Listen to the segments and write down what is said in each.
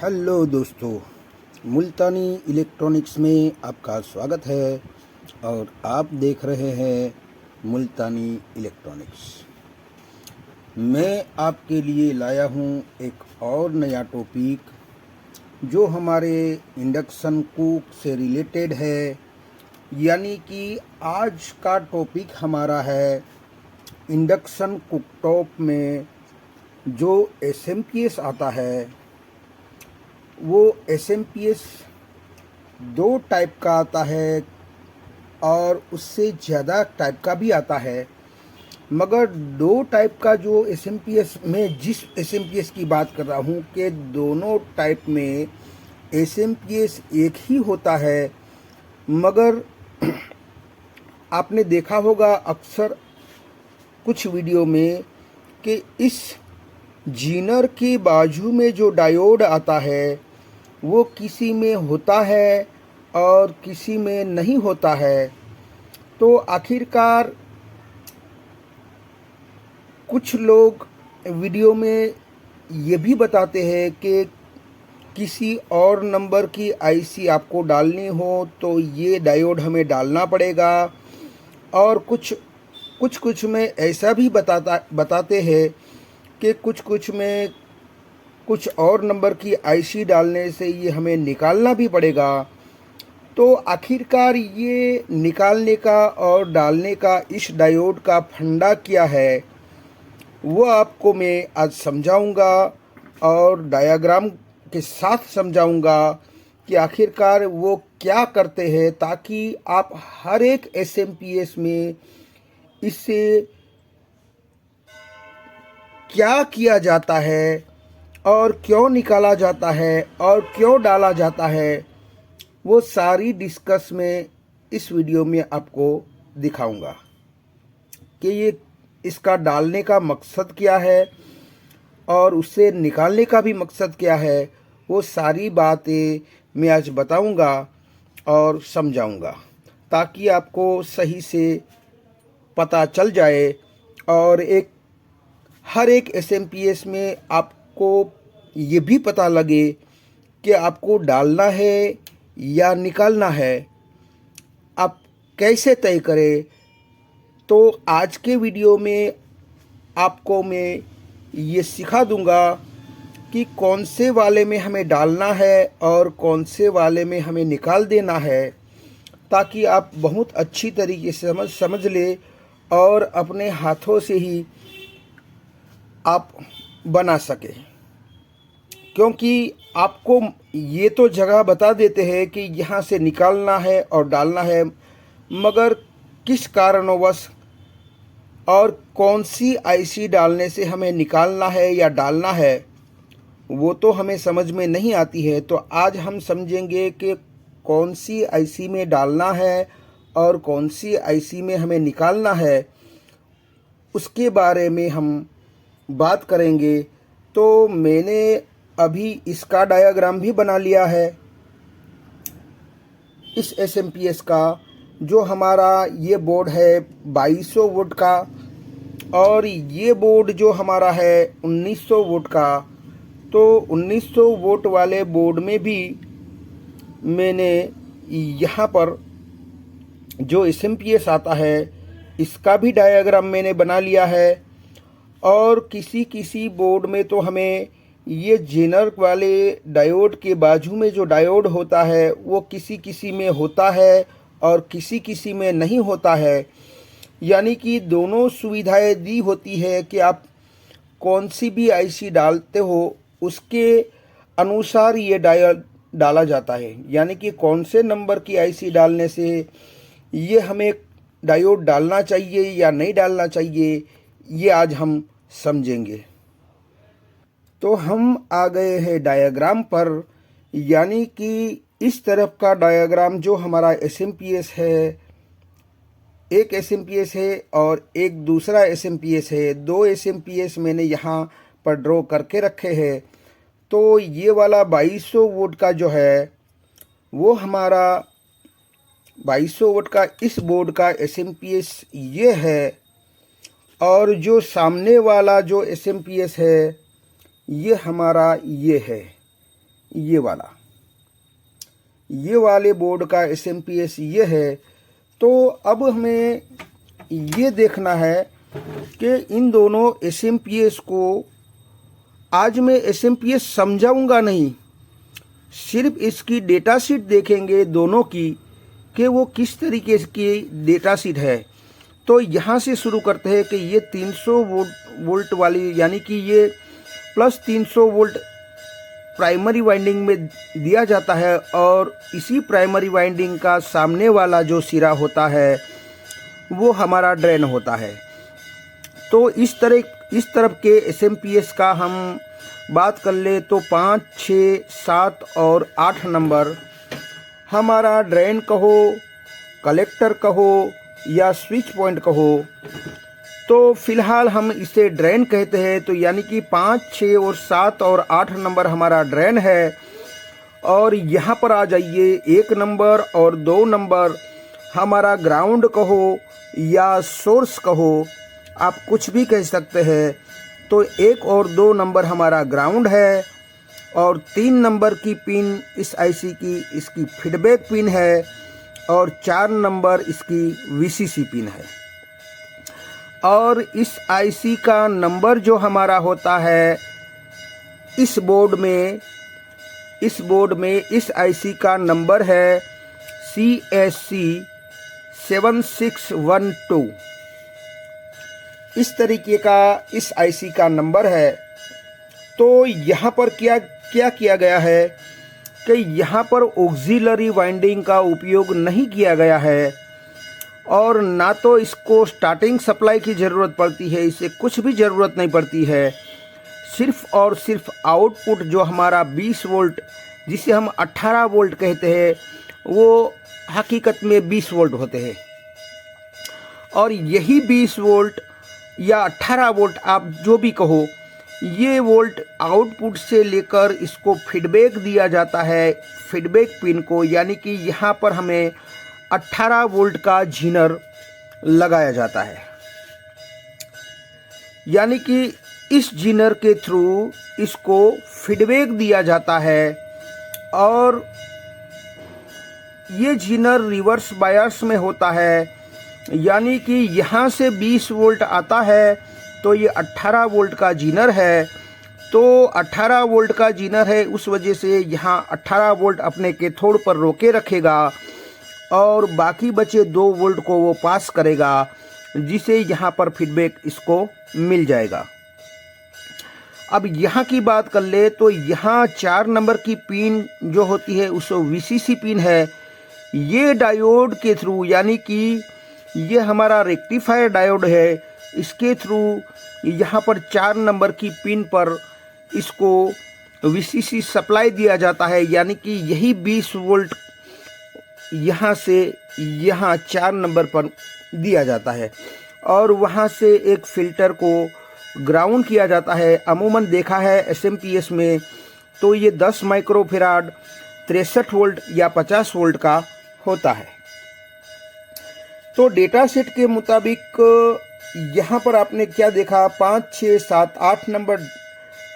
Hello दोस्तों, मुल्तानी electronics में आपका स्वागत है और आप देख रहे हैं मुल्तानी इलेक्ट्रॉनिक्स। मैं आपके लिए लाया हूं एक और नया टॉपिक जो हमारे इंडक्शन कुक से रिलेटेड है। यानी कि आज का टॉपिक हमारा है इंडक्शन कुकटॉप में जो एसएमपीएस आता है वो एसएमपीएस दो टाइप का आता है और उससे ज़्यादा टाइप का भी आता है। मगर दो टाइप का जो एसएमपीएस में जिस एसएमपीएस की बात कर रहा हूँ कि दोनों टाइप में एसएमपीएस एक ही होता है। मगर आपने देखा होगा अक्सर कुछ वीडियो में कि इस जीनर के बाजू में जो डायोड आता है वो किसी में होता है और किसी में नहीं होता है। तो आखिरकार कुछ लोग वीडियो में ये भी बताते हैं कि किसी और नंबर की आईसी आपको डालनी हो तो ये डायोड हमें डालना पड़ेगा, और कुछ में ऐसा भी बताते हैं कि कुछ में कुछ और नंबर की आईसी डालने से ये हमें निकालना भी पड़ेगा। तो आखिरकार ये निकालने का और डालने का इस डायोड का फंडा क्या है वो आपको मैं आज समझाऊंगा और डायग्राम के साथ समझाऊंगा कि आखिरकार वो क्या करते हैं, ताकि आप हर एक एसएमपीएस में इससे क्या किया जाता है और क्यों निकाला जाता है और क्यों डाला जाता है वो सारी डिस्कस में इस वीडियो में आपको दिखाऊंगा कि ये इसका डालने का मकसद क्या है और उससे निकालने का भी मकसद क्या है। वो सारी बातें मैं आज बताऊंगा और समझाऊंगा ताकि आपको सही से पता चल जाए और हर एक एसएमपीएस में आपको ये भी पता लगे कि आपको डालना है या निकालना है, आप कैसे तय करें। तो आज के वीडियो में आपको मैं ये सिखा दूंगा कि कौन से वाले में हमें डालना है और कौन से वाले में हमें निकाल देना है, ताकि आप बहुत अच्छी तरीके से समझ ले और अपने हाथों से ही आप बना सके। क्योंकि आपको ये तो जगह बता देते हैं कि यहाँ से निकालना है और डालना है, मगर किस कारणवश और कौन सी आईसी डालने से हमें निकालना है या डालना है वो तो हमें समझ में नहीं आती है। तो आज हम समझेंगे कि कौन सी आईसी में डालना है और कौन सी आईसी में हमें निकालना है, उसके बारे में हम बात करेंगे। तो मैंने अभी इसका डायग्राम भी बना लिया है इस एसएमपीएस का। जो हमारा ये बोर्ड है 2200 वोल्ट का और ये बोर्ड जो हमारा है 1900 वोल्ट का। तो 1900 वोल्ट वाले बोर्ड में भी मैंने यहाँ पर जो एसएमपीएस आता है इसका भी डायग्राम मैंने बना लिया है। और किसी बोर्ड में तो हमें ये जेनर वाले डायोड के बाजू में जो डायोड होता है वो किसी में होता है और किसी में नहीं होता है। यानी कि दोनों सुविधाएं दी होती है कि आप कौन सी भी आईसी डालते हो उसके अनुसार ये डायोड डाला जाता है। यानी कि कौन से नंबर की आईसी डालने से ये हमें डायोड डालना चाहिए या नहीं डालना चाहिए, ये आज हम समझेंगे। तो हम आ गए हैं डायग्राम पर। यानी कि इस तरफ का डायग्राम जो हमारा एसएमपीएस है, एक एसएमपीएस है और एक दूसरा एसएमपीएस है। दो एसएमपीएस मैंने यहाँ पर ड्रॉ करके रखे हैं। तो ये वाला 2200 वोल्ट का जो है वो हमारा 2200 वोल्ट का इस बोर्ड का एसएमपीएस ये है, और जो सामने वाला जो एसएमपीएस है ये हमारा ये है। ये वाले बोर्ड का SMPS ये है। तो अब हमें ये देखना है कि इन दोनों SMPS को आज मैं SMPS समझाऊंगा नहीं, सिर्फ इसकी डेटा शीट देखेंगे दोनों की कि वो किस तरीके की डेटा शीट है। तो यहाँ से शुरू करते हैं कि ये 300 वोल्ट वाली, यानी कि ये प्लस 300 वोल्ट प्राइमरी वाइंडिंग में दिया जाता है और इसी प्राइमरी वाइंडिंग का सामने वाला जो सिरा होता है वो हमारा ड्रेन होता है। तो इस तरफ के SMPS का हम बात कर ले तो 5, 6, 7 और 8 नंबर हमारा ड्रेन कहो, कलेक्टर कहो या स्विच पॉइंट कहो। तो फिलहाल हम इसे ड्रेन कहते हैं। तो यानी कि 5, 6 और 7 और 8 नंबर हमारा ड्रेन है। और यहाँ पर आ जाइए, 1 नंबर और 2 नंबर हमारा ग्राउंड कहो या सोर्स कहो, आप कुछ भी कह सकते हैं। तो 1 और 2 नंबर हमारा ग्राउंड है और 3 नंबर की पिन इस IC की इसकी फीडबैक पिन है और 4 नंबर इसकी VCC पिन है। और इस IC का नंबर जो हमारा होता है इस बोर्ड में इस IC का नंबर है CSC 7612। इस तरीके का इस IC का नंबर है। तो यहाँ पर क्या किया गया है कि यहाँ पर ऑक्सिलरी वाइंडिंग का उपयोग नहीं किया गया है और ना तो इसको स्टार्टिंग सप्लाई की ज़रूरत पड़ती है, इसे कुछ भी ज़रूरत नहीं पड़ती है। सिर्फ और सिर्फ आउटपुट जो हमारा 20 वोल्ट, जिसे हम 18 वोल्ट कहते हैं, वो हकीकत में 20 वोल्ट होते हैं। और यही 20 वोल्ट या 18 वोल्ट आप जो भी कहो, ये वोल्ट आउटपुट से लेकर इसको फीडबैक दिया जाता है फीडबैक पिन को। यानी कि यहाँ पर हमें 18 वोल्ट का जीनर लगाया जाता है। यानी कि इस जीनर के थ्रू इसको फीडबैक दिया जाता है और ये जीनर रिवर्स बायस में होता है। यानी कि यहाँ से 20 वोल्ट आता है तो ये 18 वोल्ट का जीनर है। तो 18 वोल्ट का जीनर है, उस वजह से यहाँ 18 वोल्ट अपने कैथोड पर रोके रखेगा और बाकी बचे 2 वोल्ट को वो पास करेगा, जिसे यहाँ पर फीडबैक इसको मिल जाएगा। अब यहाँ की बात कर ले तो यहाँ 4 नंबर की पिन जो होती है उस VCC पिन है। ये डायोड के थ्रू, यानी कि ये हमारा रेक्टिफायर डायोड है, इसके थ्रू यहाँ पर 4 नंबर की पिन पर इसको VCC सप्लाई दिया जाता है। यानी कि यही 20 वोल्ट यहाँ से यहाँ 4 नंबर पर दिया जाता है और वहाँ से एक फ़िल्टर को ग्राउंड किया जाता है। अमूमन देखा है SMPS में तो ये 10 माइक्रोफेराड 63 वोल्ट या 50 वोल्ट का होता है। तो डेटा सेट के मुताबिक यहाँ पर आपने क्या देखा, 5, 6, 7, 8 नंबर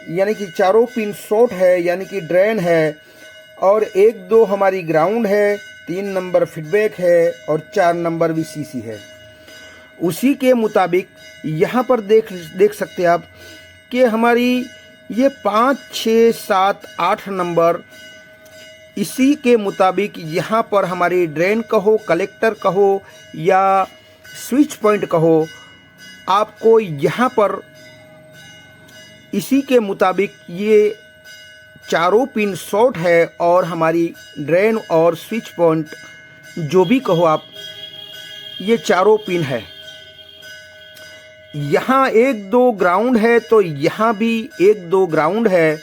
यानी कि चारों पिन शॉर्ट है, यानी कि ड्रेन है और 1, 2 हमारी ग्राउंड है, 3 नंबर फीडबैक है और 4 नंबर VCC है। उसी के मुताबिक यहाँ पर देख सकते हैं आप कि हमारी ये 5, 6, 7, 8 नंबर, इसी के मुताबिक यहाँ पर हमारी ड्रेन कहो, कलेक्टर कहो या स्विच पॉइंट कहो, आपको यहाँ पर इसी के मुताबिक ये चारों पिन शॉर्ट है और हमारी ड्रेन और स्विच पॉइंट जो भी कहो आप, ये चारों पिन है। यहाँ 1, 2 ग्राउंड है तो यहाँ भी 1, 2 ग्राउंड है।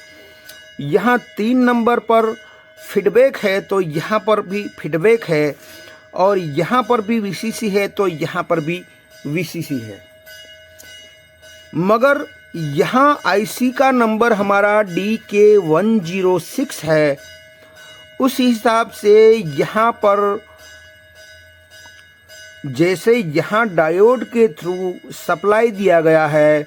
यहाँ 3 नंबर पर फीडबैक है तो यहाँ पर भी फीडबैक है और यहाँ पर भी VCC है तो यहाँ पर भी VCC है। मगर यहाँ IC का नंबर हमारा DK106 है। उस हिसाब से यहाँ पर जैसे यहाँ डायोड के थ्रू सप्लाई दिया गया है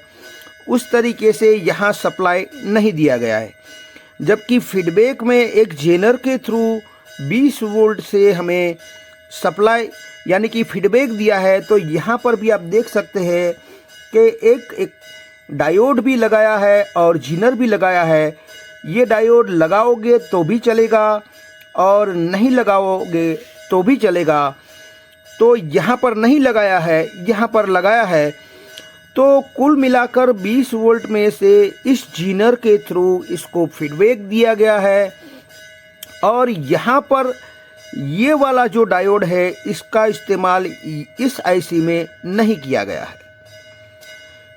उस तरीके से यहाँ सप्लाई नहीं दिया गया है। जबकि फीडबैक में एक जेनर के थ्रू 20 वोल्ट से हमें सप्लाई यानी कि फीडबैक दिया है। तो यहाँ पर भी आप देख सकते हैं कि एक डायोड भी लगाया है और जीनर भी लगाया है। ये डायोड लगाओगे तो भी चलेगा और नहीं लगाओगे तो भी चलेगा। तो यहाँ पर नहीं लगाया है, यहाँ पर लगाया है। तो कुल मिलाकर 20 वोल्ट में से इस जीनर के थ्रू इसको फीडबैक दिया गया है। और यहाँ पर ये वाला जो डायोड है इसका इस्तेमाल इस आईसी में नहीं किया गया है,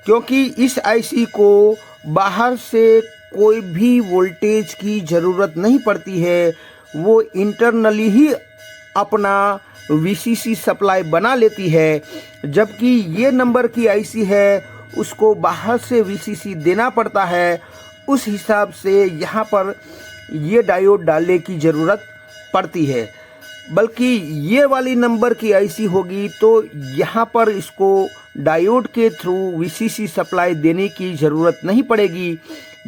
क्योंकि इस आईसी को बाहर से कोई भी वोल्टेज की ज़रूरत नहीं पड़ती है। वो इंटरनली ही अपना वीसीसी सप्लाई बना लेती है। जबकि ये नंबर की आईसी है उसको बाहर से वीसीसी देना पड़ता है। उस हिसाब से यहाँ पर ये डायोड डालने की ज़रूरत पड़ती है। बल्कि ये वाली नंबर की आईसी होगी तो यहाँ पर इसको डायोड के थ्रू वीसीसी सप्लाई देने की ज़रूरत नहीं पड़ेगी।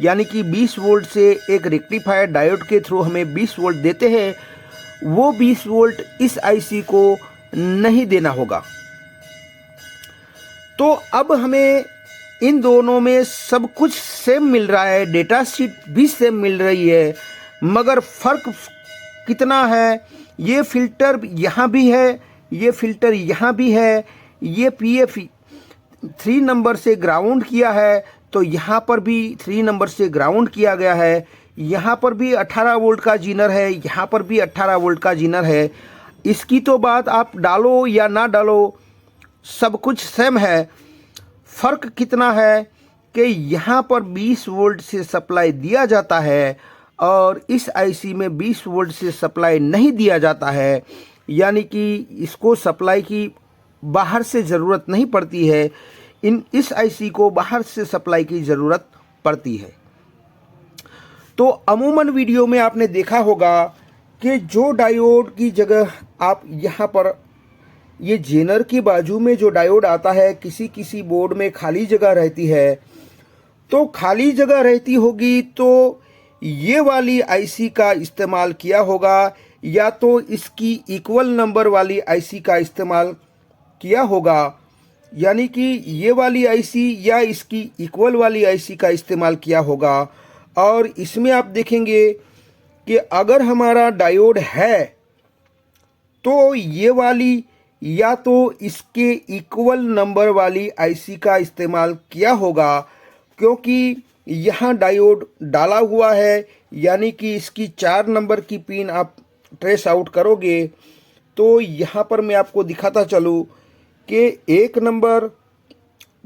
यानी कि 20 वोल्ट से एक रेक्टिफायर डायोड के थ्रू हमें 20 वोल्ट देते हैं, वो 20 वोल्ट इस आईसी को नहीं देना होगा। तो अब हमें इन दोनों में सब कुछ सेम मिल रहा है, डेटा शीट भी सेम मिल रही है, मगर फ़र्क कितना है? ये फ़िल्टर यहाँ भी है, ये फ़िल्टर यहाँ भी है, ये पीएफ 3 नंबर से ग्राउंड किया है तो यहाँ पर भी 3 नंबर से ग्राउंड किया गया है। यहाँ पर भी 18 वोल्ट का जीनर है, यहाँ पर भी 18 वोल्ट का जीनर है। इसकी तो बात आप डालो या ना डालो सब कुछ सेम है। फ़र्क कितना है कि यहाँ पर 20 वोल्ट से सप्लाई दिया जाता है और इस आईसी में 20 वोल्ट से सप्लाई नहीं दिया जाता है। यानी कि इसको सप्लाई की बाहर से ज़रूरत नहीं पड़ती है, इस आईसी को बाहर से सप्लाई की ज़रूरत पड़ती है। तो अमूमन वीडियो में आपने देखा होगा कि जो डायोड की जगह आप यहाँ पर ये जेनर की बाजू में जो डायोड आता है, किसी किसी बोर्ड में खाली जगह रहती है, तो खाली जगह रहती होगी तो ये वाली आईसी का इस्तेमाल किया होगा या तो इसकी इक्वल नंबर वाली आईसी का इस्तेमाल किया होगा। यानी कि ये वाली आईसी या इसकी इक्वल वाली आईसी का इस्तेमाल किया होगा। और इसमें आप देखेंगे कि अगर हमारा डायोड है तो ये वाली या तो इसके इक्वल नंबर वाली आईसी का इस्तेमाल किया होगा, क्योंकि यहाँ डायोड डाला हुआ है। यानी कि इसकी 4 नंबर की पिन आप ट्रेस आउट करोगे तो यहाँ पर मैं आपको दिखाता चलूँ कि 1 नंबर,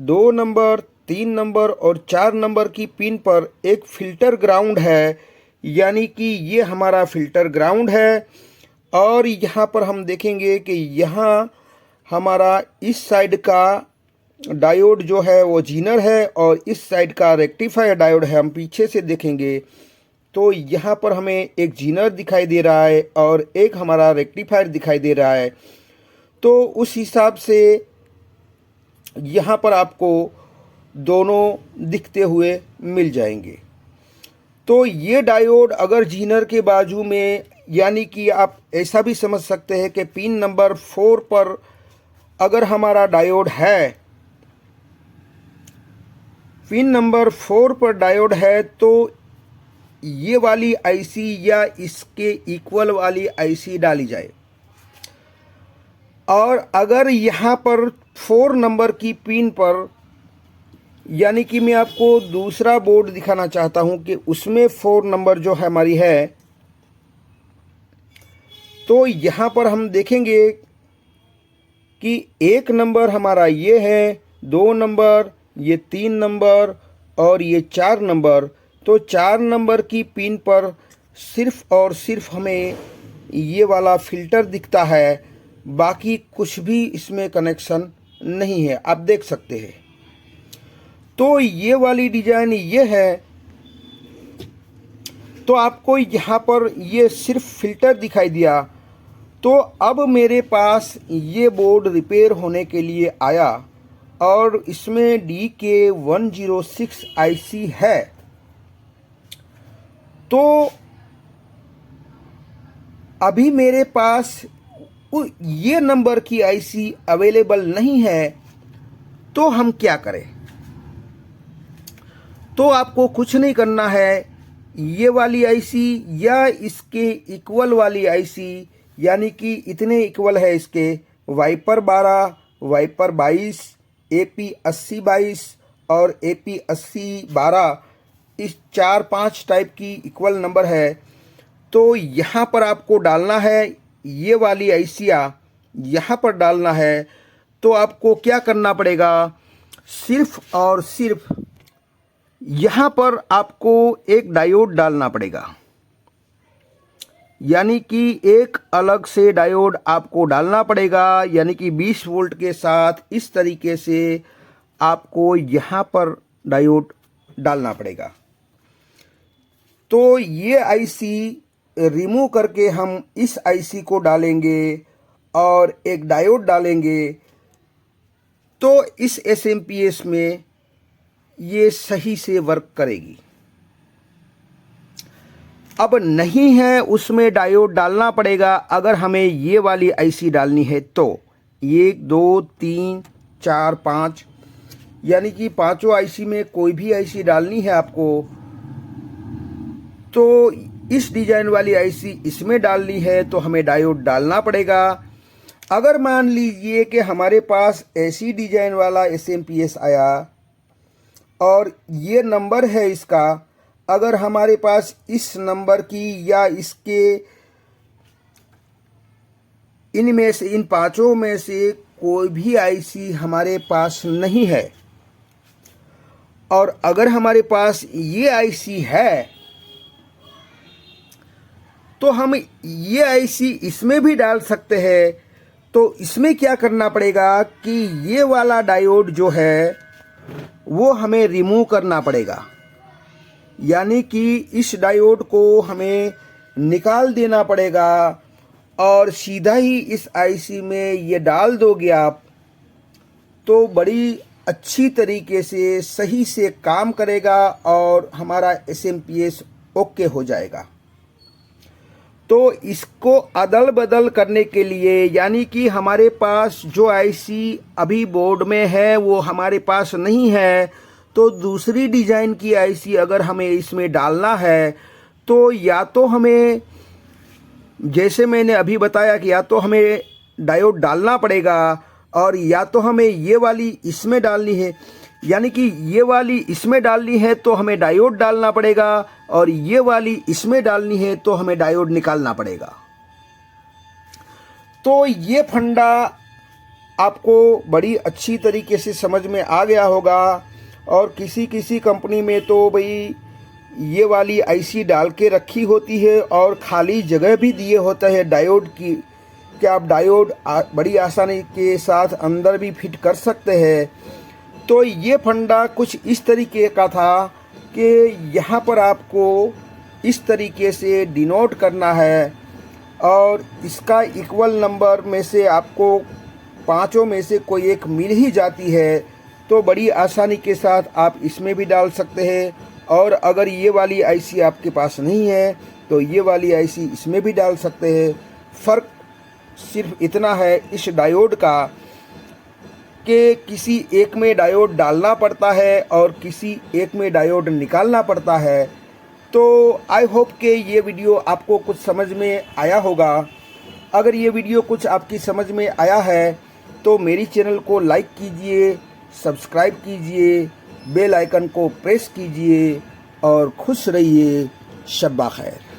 2 नंबर, 3 नंबर और 4 नंबर की पिन पर एक फ़िल्टर ग्राउंड है। यानी कि ये हमारा फ़िल्टर ग्राउंड है। और यहाँ पर हम देखेंगे कि यहाँ हमारा इस साइड का डायोड जो है वो जीनर है और इस साइड का रेक्टिफायर डायोड है। हम पीछे से देखेंगे तो यहाँ पर हमें एक जीनर दिखाई दे रहा है और एक हमारा रेक्टिफायर दिखाई दे रहा है। तो उस हिसाब से यहाँ पर आपको दोनों दिखते हुए मिल जाएंगे। तो ये डायोड अगर जीनर के बाजू में, यानी कि आप ऐसा भी समझ सकते हैं कि पिन नंबर 4 पर अगर हमारा डायोड है, पिन नंबर 4 पर डायोड है, तो ये वाली आईसी या इसके इक्वल वाली आईसी डाली जाए। और अगर यहाँ पर 4 नंबर की पिन पर, यानी कि मैं आपको दूसरा बोर्ड दिखाना चाहता हूँ कि उसमें 4 नंबर जो हमारी है, तो यहाँ पर हम देखेंगे कि 1 नंबर हमारा ये है, 2 नंबर, ये 3 नंबर और ये 4 नंबर। तो 4 नंबर की पिन पर सिर्फ और सिर्फ हमें ये वाला फ़िल्टर दिखता है, बाकी कुछ भी इसमें कनेक्शन नहीं है, आप देख सकते हैं। तो ये वाली डिज़ाइन ये है। तो आपको यहाँ पर ये सिर्फ फ़िल्टर दिखाई दिया। तो अब मेरे पास ये बोर्ड रिपेयर होने के लिए आया और इसमें DK106 IC है। तो अभी मेरे पास ये नंबर की आईसी अवेलेबल नहीं है, तो हम क्या करें? तो आपको कुछ नहीं करना है। ये वाली आईसी या इसके इक्वल वाली आईसी, यानी कि इतने इक्वल है इसके, वाइपर 12, वाइपर 22, AP 8022 और AP 8012, इस 4-5 टाइप की इक्वल नंबर है। तो यहाँ पर आपको डालना है, ये वाली आईसियाँ यहाँ पर डालना है। तो आपको क्या करना पड़ेगा? सिर्फ और सिर्फ यहाँ पर आपको एक डायोड डालना पड़ेगा, यानी कि एक अलग से डायोड आपको डालना पड़ेगा, यानी कि 20 वोल्ट के साथ इस तरीके से आपको यहाँ पर डायोड डालना पड़ेगा। तो ये आईसी रिमूव करके हम इस आईसी को डालेंगे और एक डायोड डालेंगे, तो इस SMPS में ये सही से वर्क करेगी। अब नहीं है, उसमें डायोड डालना पड़ेगा। अगर हमें ये वाली आईसी डालनी है तो 1 2 3 4 5, यानी कि पांचों आईसी में कोई भी आईसी डालनी है आपको, तो इस डिजाइन वाली आईसी इसमें डालनी है तो हमें डायोड डालना पड़ेगा। अगर मान लीजिए कि हमारे पास ऐसी डिजाइन वाला SMPS आया और ये नंबर है इसका, अगर हमारे पास इस नंबर की या इसके इनमें से, इन पांचों में से कोई भी आईसी हमारे पास नहीं है, और अगर हमारे पास ये आईसी है, तो हम ये आईसी इसमें भी डाल सकते हैं। तो इसमें क्या करना पड़ेगा कि ये वाला डायोड जो है वो हमें रिमूव करना पड़ेगा, यानी कि इस डायोड को हमें निकाल देना पड़ेगा और सीधा ही इस आईसी में ये डाल दोगे आप, तो बड़ी अच्छी तरीके से सही से काम करेगा और हमारा SMPS ओके हो जाएगा। तो इसको अदल बदल करने के लिए, यानी कि हमारे पास जो आईसी अभी बोर्ड में है वो हमारे पास नहीं है, तो दूसरी डिज़ाइन की आईसी अगर हमें इसमें डालना है, तो या तो हमें, जैसे मैंने अभी बताया कि या तो हमें डायोड डालना पड़ेगा और या तो हमें ये वाली इसमें डालनी है, यानी कि ये वाली इसमें डालनी है तो हमें डायोड डालना पड़ेगा और ये वाली इसमें डालनी है तो हमें डायोड निकालना पड़ेगा। तो ये फंडा आपको बड़ी अच्छी तरीके से समझ में आ गया होगा। और किसी किसी कंपनी में तो भाई ये वाली आईसी डाल के रखी होती है और खाली जगह भी दिए होता है डायोड की, कि आप डायोड बड़ी आसानी के साथ अंदर भी फिट कर सकते हैं। तो ये फंडा कुछ इस तरीके का था कि यहाँ पर आपको इस तरीके से डिनोट करना है और इसका इक्वल नंबर में से आपको पांचों में से कोई एक मिल ही जाती है, तो बड़ी आसानी के साथ आप इसमें भी डाल सकते हैं। और अगर ये वाली आईसी आपके पास नहीं है तो ये वाली आईसी इसमें भी डाल सकते हैं। फ़र्क सिर्फ इतना है इस डायोड का कि किसी एक में डायोड डालना पड़ता है और किसी एक में डायोड निकालना पड़ता है। तो आई होप कि ये वीडियो आपको कुछ समझ में आया होगा। अगर ये वीडियो कुछ आपकी समझ में आया है तो मेरी चैनल को लाइक कीजिए, सब्सक्राइब कीजिए, बेल आइकन को प्रेस कीजिए और खुश रहिए। शब्बा खैर।